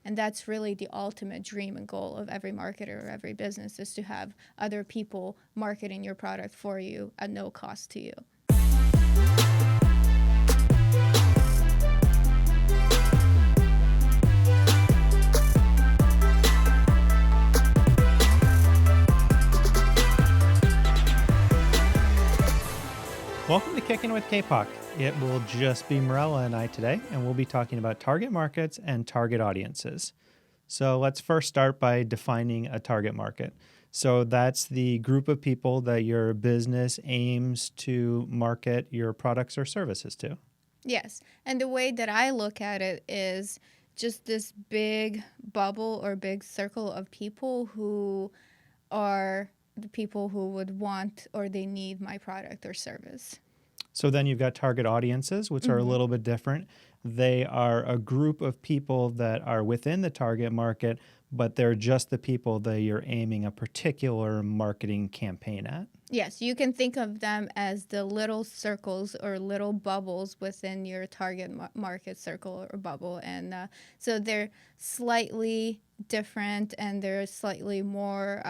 And that's really the ultimate dream and goal of every marketer or every business, is to have other people marketing your product for you at no cost to you. Welcome to Kickin with Kapok. It will just be Mirela and I today, and we'll be talking about target markets and target audiences. So let's first start by defining a target market. So that's the group of people that your business aims to market your products or services to. Yes. And the way that I look at it is just this big bubble or big circle of people who are the people who would want or they need my product or service. So then you've got target audiences, which are a little bit different. They are a group of people that are within the target market, but they're just the people that you're aiming a particular marketing campaign at. Yes, you can think of them as the little circles or little bubbles within your target market circle or bubble. And so they're slightly different and they're slightly more,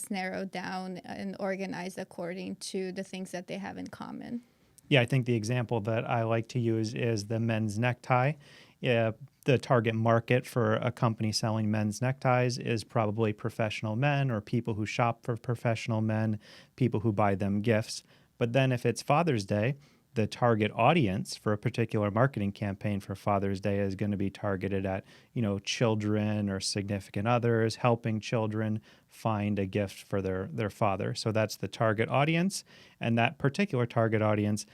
narrowed down and organized according to the things that they have in common. Yeah, I think the example that I like to use is the men's necktie. Yeah, the target market for a company selling men's neckties is probably professional men or people who shop for professional men, people who buy them gifts. But then if it's Father's Day, the target audience for a particular marketing campaign for Father's Day is going to be targeted at, children or significant others, helping children find a gift for their father. So that's the target audience. And that particular target audience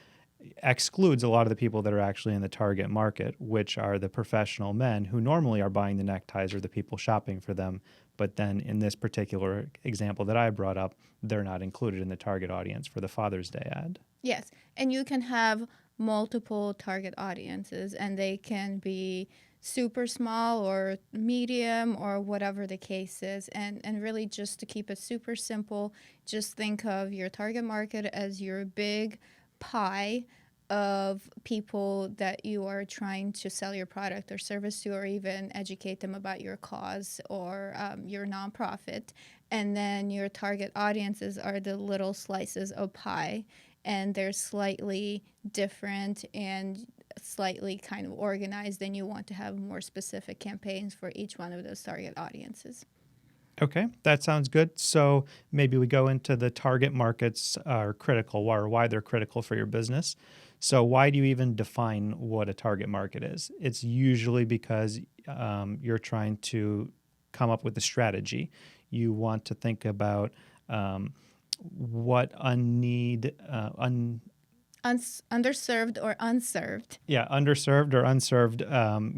excludes a lot of the people that are actually in the target market, which are the professional men who normally are buying the neckties or the people shopping for them. But then in this particular example that I brought up, they're not included in the target audience for the Father's Day ad. Yes, and you can have multiple target audiences, and they can be super small or medium or whatever the case is. And really, just to keep it super simple, just think of your target market as your big pie of people that you are trying to sell your product or service to, or even educate them about your cause or your nonprofit. And then your target audiences are the little slices of pie, and they're slightly different and slightly kind of organized, and you want to have more specific campaigns for each one of those target audiences. Okay, that sounds good. So maybe we go into the target markets are critical, or why they're critical for your business. So why do you even define what a target market is? It's usually because you're trying to come up with a strategy. You want to think about what Underserved or unserved. Yeah, underserved or unserved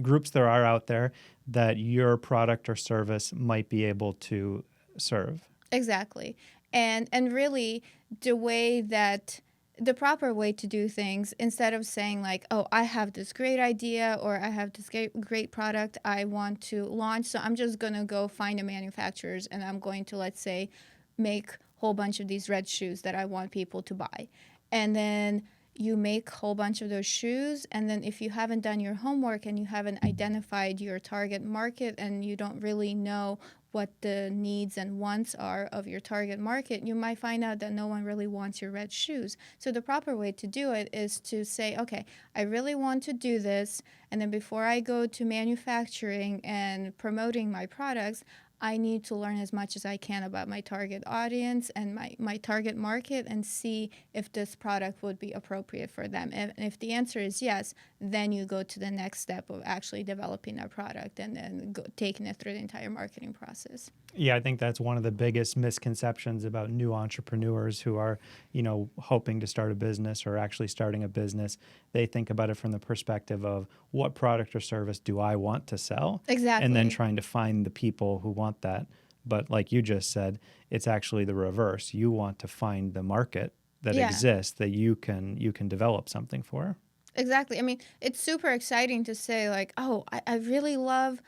groups there are out there that your product or service might be able to serve. Exactly. And really the proper way to do things, instead of saying like, oh, I have this great idea or I have this great product I want to launch, so I'm just going to go find the manufacturers and I'm going to, let's say, make a whole bunch of these red shoes that I want people to buy. And then you make a whole bunch of those shoes, and then if you haven't done your homework and you haven't identified your target market and you don't really know what the needs and wants are of your target market, you might find out that no one really wants your red shoes. So the proper way to do it is to say, okay, I really want to do this, and then before I go to manufacturing and promoting my products, I need to learn as much as I can about my target audience and my target market and see if this product would be appropriate for them. And if the answer is yes, then you go to the next step of actually developing a product and then taking it through the entire marketing process. Yeah, I think that's one of the biggest misconceptions about new entrepreneurs who are, hoping to start a business or actually starting a business. They think about it from the perspective of what product or service do I want to sell? Exactly. And then trying to find the people who want that. But like you just said, it's actually the reverse. You want to find the market that exists that you can develop something for. Exactly. I mean, it's super exciting to say like, oh, I really love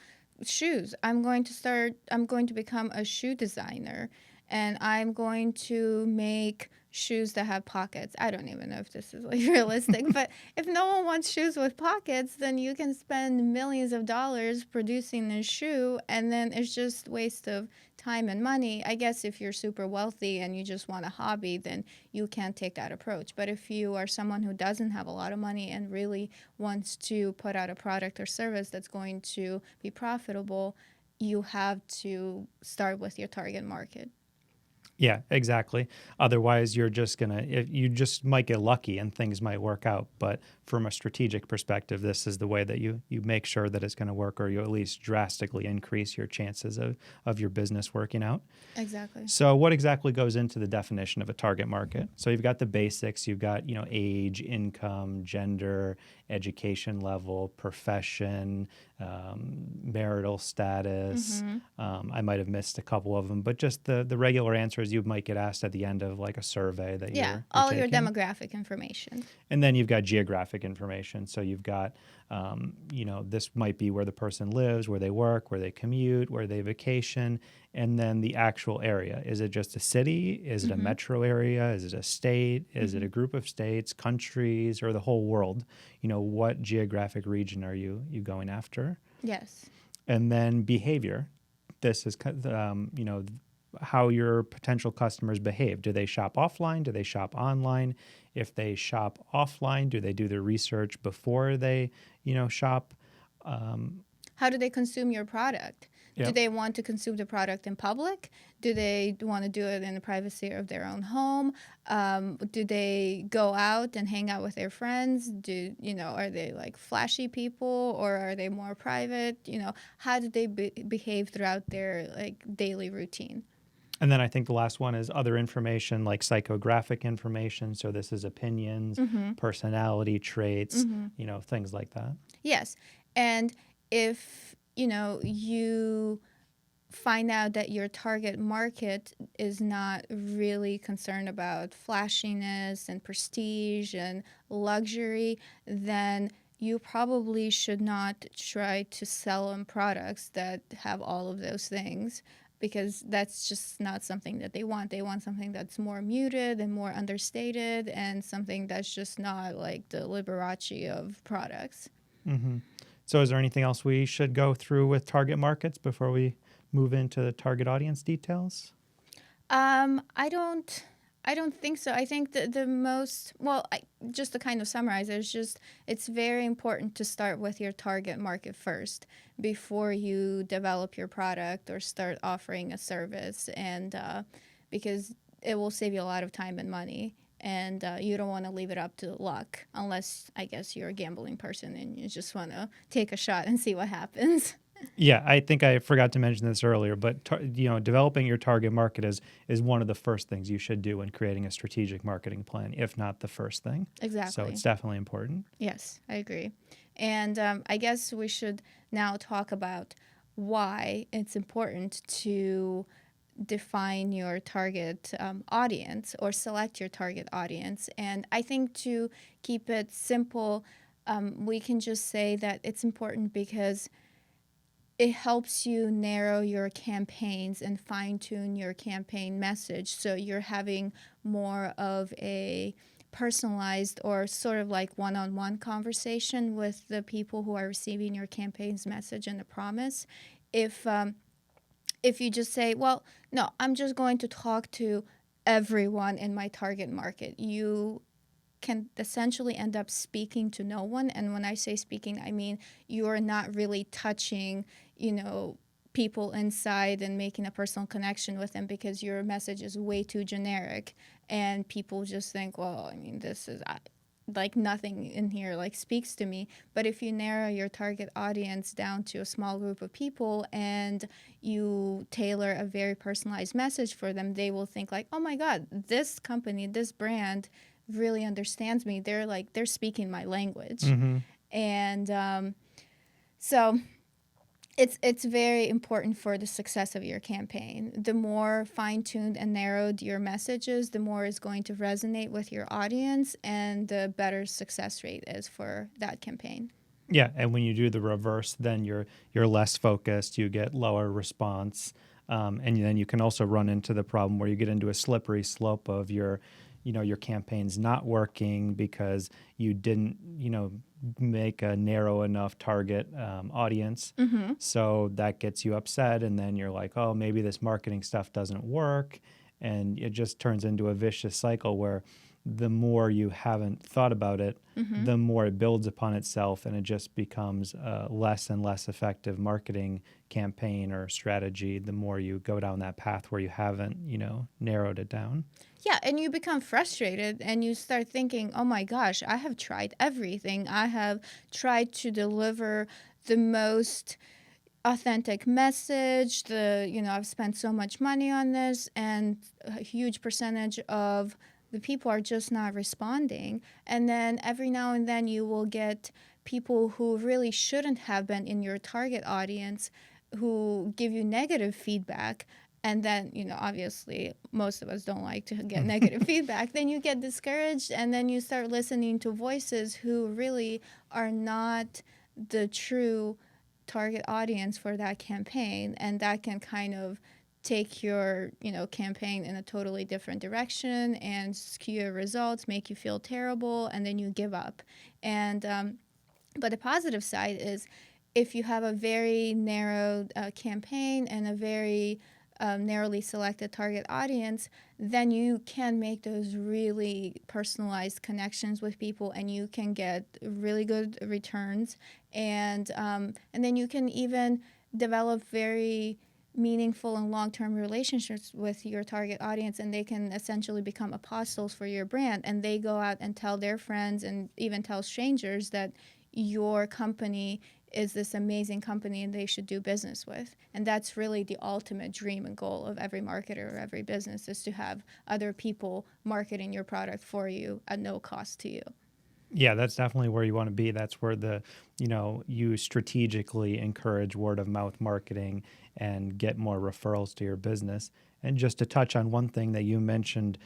shoes. I'm going to become a shoe designer, and I'm going to make shoes that have pockets. I don't even know if this is like realistic, but if no one wants shoes with pockets, then you can spend millions of dollars producing a shoe, and then it's just waste of time and money. I guess if you're super wealthy and you just want a hobby, then you can't take that approach. But if you are someone who doesn't have a lot of money and really wants to put out a product or service that's going to be profitable, you have to start with your target market. Yeah, exactly. Otherwise, you just might get lucky and things might work out. But from a strategic perspective, this is the way that you make sure that it's going to work, or you at least drastically increase your chances of your business working out. Exactly. So what exactly goes into the definition of a target market? So you've got the basics, you've got, age, income, gender, education level, profession, marital status. I might have missed a couple of them, but just the regular answers you might get asked at the end of like a survey that you're all your taking. demographic information. And then you've got geographic information. So you've got, this might be where the person lives, where they work, where they commute, where they vacation, and then the actual area. Is it just a city? Is it a metro area? Is it a state? Is it a group of states, countries, or the whole world? What geographic region are you going after? Yes. And then behavior. This is, how your potential customers behave. Do they shop offline? Do they shop online? If they shop offline, do they do their research before they, shop? How do they consume your product? Yep. Do they want to consume the product in public? Do they want to do it in the privacy of their own home? Do they go out and hang out with their friends? Are they like flashy people, or are they more private? How do they behave throughout their like daily routine? And then I think the last one is other information like psychographic information. So this is opinions, personality traits, things like that. Yes. And if, you find out that your target market is not really concerned about flashiness and prestige and luxury, then you probably should not try to sell them products that have all of those things, because that's just not something that they want. They want something that's more muted and more understated, and something that's just not like the Liberace of products. Mm-hmm. So is there anything else we should go through with target markets before we move into the target audience details? I don't think so. I think that just to kind of summarize, it's very important to start with your target market first before you develop your product or start offering a service, and because it will save you a lot of time and money. And you don't want to leave it up to luck, unless, I guess, you're a gambling person and you just want to take a shot and see what happens. Yeah, I think I forgot to mention this earlier, but developing your target market is one of the first things you should do when creating a strategic marketing plan, if not the first thing. Exactly. So it's definitely important. Yes, I agree. And I guess we should now talk about why it's important to define your target audience, or select your target audience. And I think to keep it simple, we can just say that it's important because it helps you narrow your campaigns and fine-tune your campaign message, so you're having more of a personalized or sort of like one-on-one conversation with the people who are receiving your campaign's message and the promise. If you just say, well, no, I'm just going to talk to everyone in my target market, you can essentially end up speaking to no one. And when I say speaking, I mean you're not really touching, people inside and making a personal connection with them, because your message is way too generic. And people just think, well, I mean, this is like nothing in here like speaks to me. But if you narrow your target audience down to a small group of people and you tailor a very personalized message for them, they will think like, oh my God, this company, this brand really understands me. They're speaking my language. And so it's very important for the success of your campaign. The more fine-tuned and narrowed your message is, the more it's going to resonate with your audience, and the better success rate is for that campaign. Yeah, and when you do the reverse, then you're less focused, you get lower response, and then you can also run into the problem where you get into a slippery slope of you're your campaign's not working because you didn't, make a narrow enough target audience. So that gets you upset. And then you're like, oh, maybe this marketing stuff doesn't work. And it just turns into a vicious cycle where the more you haven't thought about it, the more it builds upon itself, and it just becomes a less and less effective marketing campaign or strategy the more you go down that path where you haven't, narrowed it down. Yeah, and you become frustrated and you start thinking, oh my gosh, I have tried everything. I have tried to deliver the most authentic message. I've spent so much money on this, and a huge percentage of the people are just not responding. And then every now and then you will get people who really shouldn't have been in your target audience who give you negative feedback. And then, obviously, most of us don't like to get negative feedback. Then you get discouraged, and then you start listening to voices who really are not the true target audience for that campaign. And that can kind of take your campaign in a totally different direction and skew your results, make you feel terrible, and then you give up. And but the positive side is, if you have a very narrow campaign and a very narrowly selected target audience, then you can make those really personalized connections with people, and you can get really good returns. And then you can even develop very meaningful and long-term relationships with your target audience, and they can essentially become apostles for your brand, and they go out and tell their friends and even tell strangers that your company is this amazing company and they should do business with. And that's really the ultimate dream and goal of every marketer or every business, is to have other people marketing your product for you at no cost to you. Yeah, that's definitely where you want to be. That's where you strategically encourage word of mouth marketing and get more referrals to your business. And just to touch on one thing that you mentioned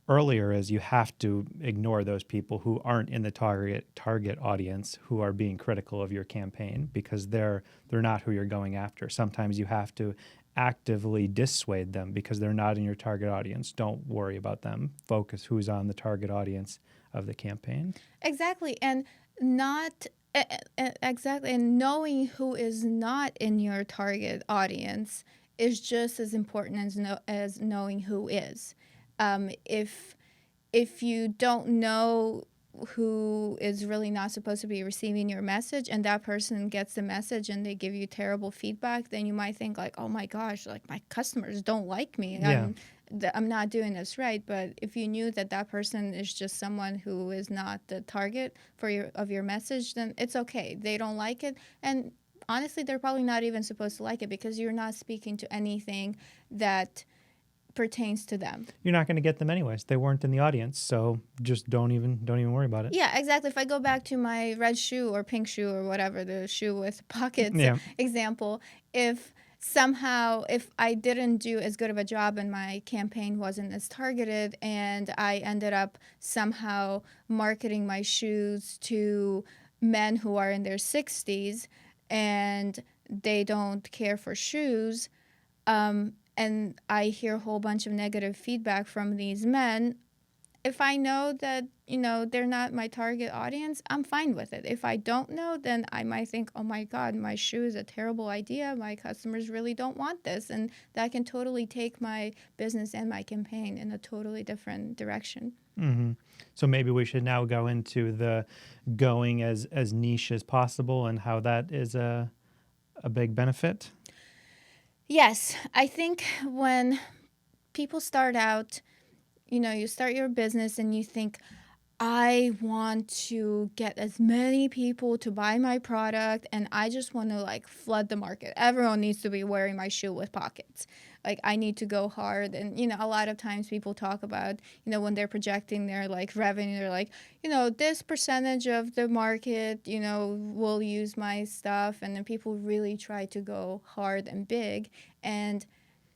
earlier, is you have to ignore those people who aren't in the target audience, who are being critical of your campaign, because they're not who you're going after. Sometimes you have to actively dissuade them because they're not in your target audience. Don't worry about them. Focus who's on the target audience of the campaign. Exactly. And not exactly, and knowing who is not in your target audience is just as important as knowing who is. If you don't know who is really not supposed to be receiving your message, and that person gets the message and they give you terrible feedback, then you might think like, oh my gosh, like my customers don't like me. Yeah. I'm not doing this right. But if you knew that that person is just someone who is not the target of your message, then it's okay. They don't like it, and honestly, they're probably not even supposed to like it, because you're not speaking to anything that pertains to them. You're not going to get them anyways. They weren't in the audience, so just don't even worry about it. Yeah, exactly. If I go back to my red shoe or pink shoe or whatever, the shoe with pockets example, if I didn't do as good of a job and my campaign wasn't as targeted, and I ended up somehow marketing my shoes to men who are in their 60s and they don't care for shoes, and I hear a whole bunch of negative feedback from these men, if I know that, they're not my target audience, I'm fine with it. If I don't know, then I might think, oh my God, my shoe is a terrible idea. My customers really don't want this. And that can totally take my business and my campaign in a totally different direction. Mm-hmm. So maybe we should now go into the going as niche as possible and how that is a big benefit. Yes, I think when people start out, you start your business and you think, I want to get as many people to buy my product, and I just want to like flood the market. Everyone needs to be wearing my shoe with pockets. Like, I need to go hard. And, a lot of times people talk about, when they're projecting their like revenue, they're like, this percentage of the market, will use my stuff. And then people really try to go hard and big. And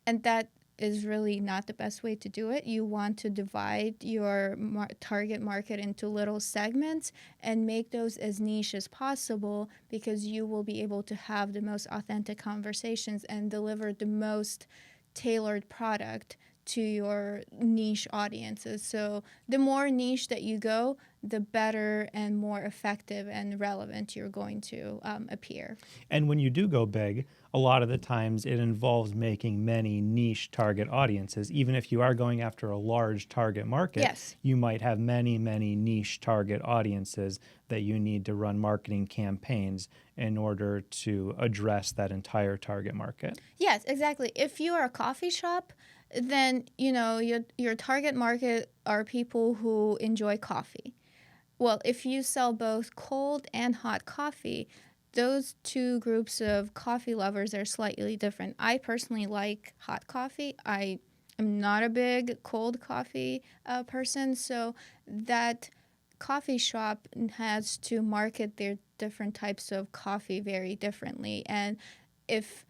that is really not the best way to do it. You want to divide your target market into little segments and make those as niche as possible, because you will be able to have the most authentic conversations and deliver the most tailored product to your niche audiences. So the more niche that you go, the better and more effective and relevant you're going to appear. And when you do go big, a lot of the times it involves making many niche target audiences. Even if you are going after a large target market, Yes. you might have many, many niche target audiences that you need to run marketing campaigns in order to address that entire target market. Yes, exactly. If you are a coffee shop, then your target market are people who enjoy coffee. Well, if you sell both cold and hot coffee, those two groups of coffee lovers are slightly different. I personally like hot coffee. I am not a big cold coffee person, so that coffee shop has to market their different types of coffee very differently. And if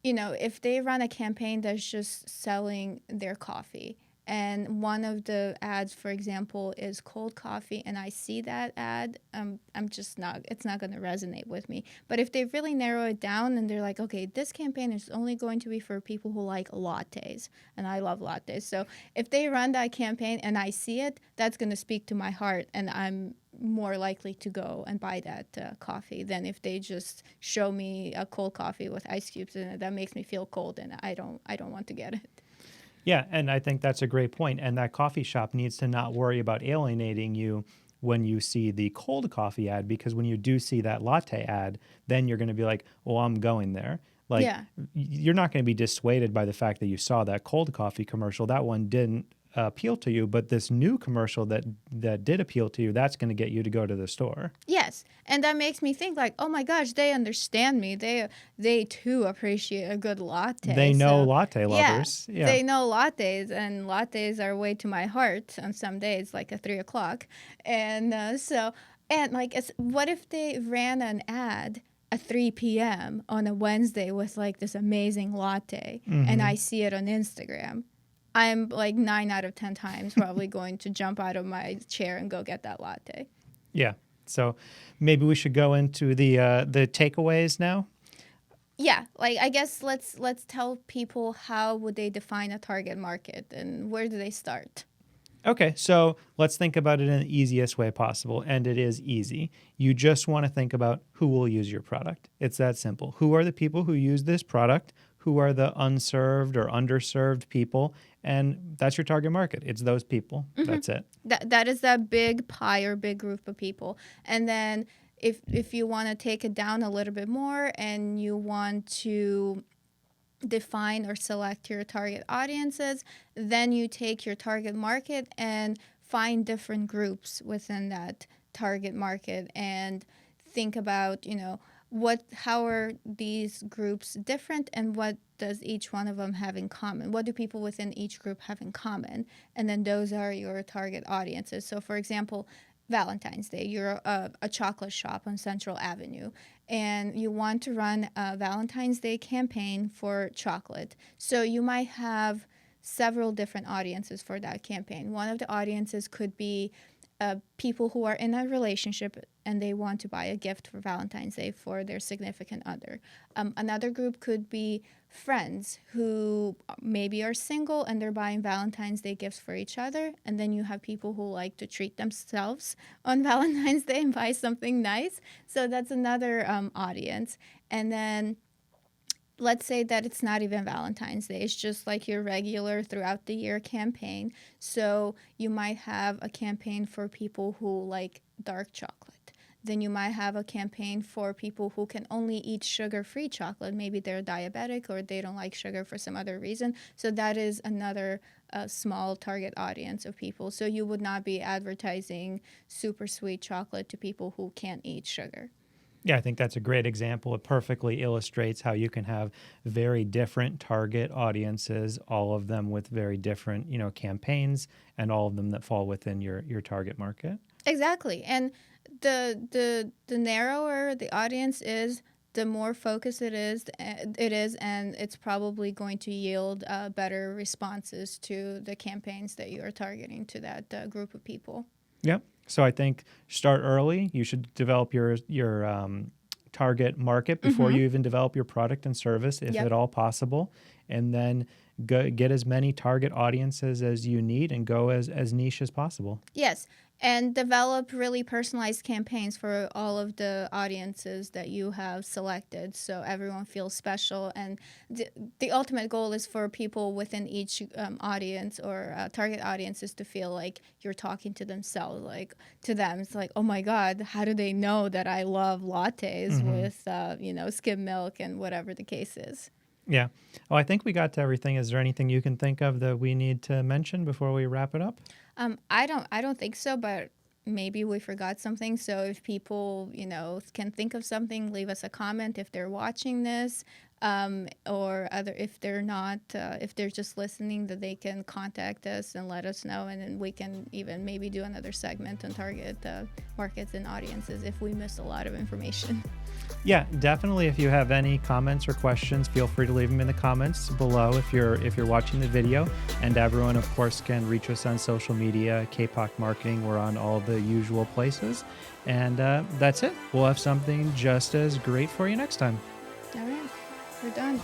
if they run a campaign that's just selling their coffee, and one of the ads, for example, is cold coffee, and I see that ad, I'm just not, it's not going to resonate with me. But if they really narrow it down and they're like, okay, this campaign is only going to be for people who like lattes, and I love lattes. So if they run that campaign and I see it, that's going to speak to my heart, and I'm more likely to go and buy that coffee than if they just show me a cold coffee with ice cubes in it. That makes me feel cold, and I don't want to get it. Yeah, and I think that's a great point. And that coffee shop needs to not worry about alienating you when you see the cold coffee ad, because when you do see that latte ad, then you're going to be like, well, I'm going there. Like, Yeah. you're not going to be dissuaded by the fact that you saw that cold coffee commercial. That one didn't appeal to you, but this new commercial that did appeal to you, that's going to get you to go to the store. Yes, and that makes me think like, oh my gosh, they understand me. They too appreciate a good latte. They know So latte yeah, lovers. Yeah. they know lattes, and lattes are way to my heart on some days, like at 3 o'clock. And and like, what if they ran an ad at 3 p.m. on a Wednesday with like this amazing latte, and I Hmm. see it on Instagram? I'm like 9 out of 10 times probably going to jump out of my chair and go get that latte. Yeah. So maybe we should go into the takeaways now. Yeah, like I guess let's tell people how would they define a target market and where do they start? Okay, so let's think about it in the easiest way possible, and it is easy. You just want to think about who will use your product. It's that simple. Who are the people who use this product? Who are the unserved or underserved people? And that's your target market. It's those people. Hmm. That's it. That is that big pie or big group of people. And then if you want to take it down a little bit more and you want to define or select your target audiences, then you take your target market and find different groups within that target market and think about, how are these groups different and what does each one of them have in common? What do people within each group have in common? And then those are your target audiences. So, for example, Valentine's Day, you're a chocolate shop on Central Avenue, and you want to run a Valentine's Day campaign for chocolate. So you might have several different audiences for that campaign. One of the audiences could be people who are in a relationship and they want to buy a gift for Valentine's Day for their significant other. Another group could be friends who maybe are single and they're buying Valentine's Day gifts for each other. And then you have people who like to treat themselves on Valentine's Day and buy something nice. So that's another audience. And then let's say that it's not even Valentine's Day. It's just like your regular throughout the year campaign. So you might have a campaign for people who like dark chocolate. Then you might have a campaign for people who can only eat sugar-free chocolate. Maybe they're diabetic or they don't like sugar for some other reason. So that is another small target audience of people. So you would not be advertising super sweet chocolate to people who can't eat sugar. Yeah, I think that's a great example. It perfectly illustrates how you can have very different target audiences, all of them with very different, campaigns, and all of them that fall within your target market. Exactly. And the narrower the audience is, the more focused it is, and it's probably going to yield better responses to the campaigns that you are targeting to that group of people. Yep. So I think start early. You should develop your target market before you even develop your product and service, if Yep. at all possible, and then get as many target audiences as you need and go as niche as possible. Yes, and develop really personalized campaigns for all of the audiences that you have selected so everyone feels special. And the ultimate goal is for people within each audience or target audiences to feel like you're talking to themselves, like to them. It's like, oh my God, how do they know that I love lattes with, skim milk and whatever the case is? Yeah. Oh, I think we got to everything. Is there anything you can think of that we need to mention before we wrap it up? I don't think so, but maybe we forgot something. So if people, can think of something, leave us a comment if they're watching this, or other if they're not, if they're just listening, that they can contact us and let us know, and then we can even maybe do another segment on target markets and audiences if we miss a lot of information. Yeah, definitely. If you have any comments or questions, feel free to leave them in the comments below if you're watching the video. And everyone, of course, can reach us on social media, Kapok Marketing. We're on all the usual places. And that's it. We'll have something just as great for you next time. All right, we're done.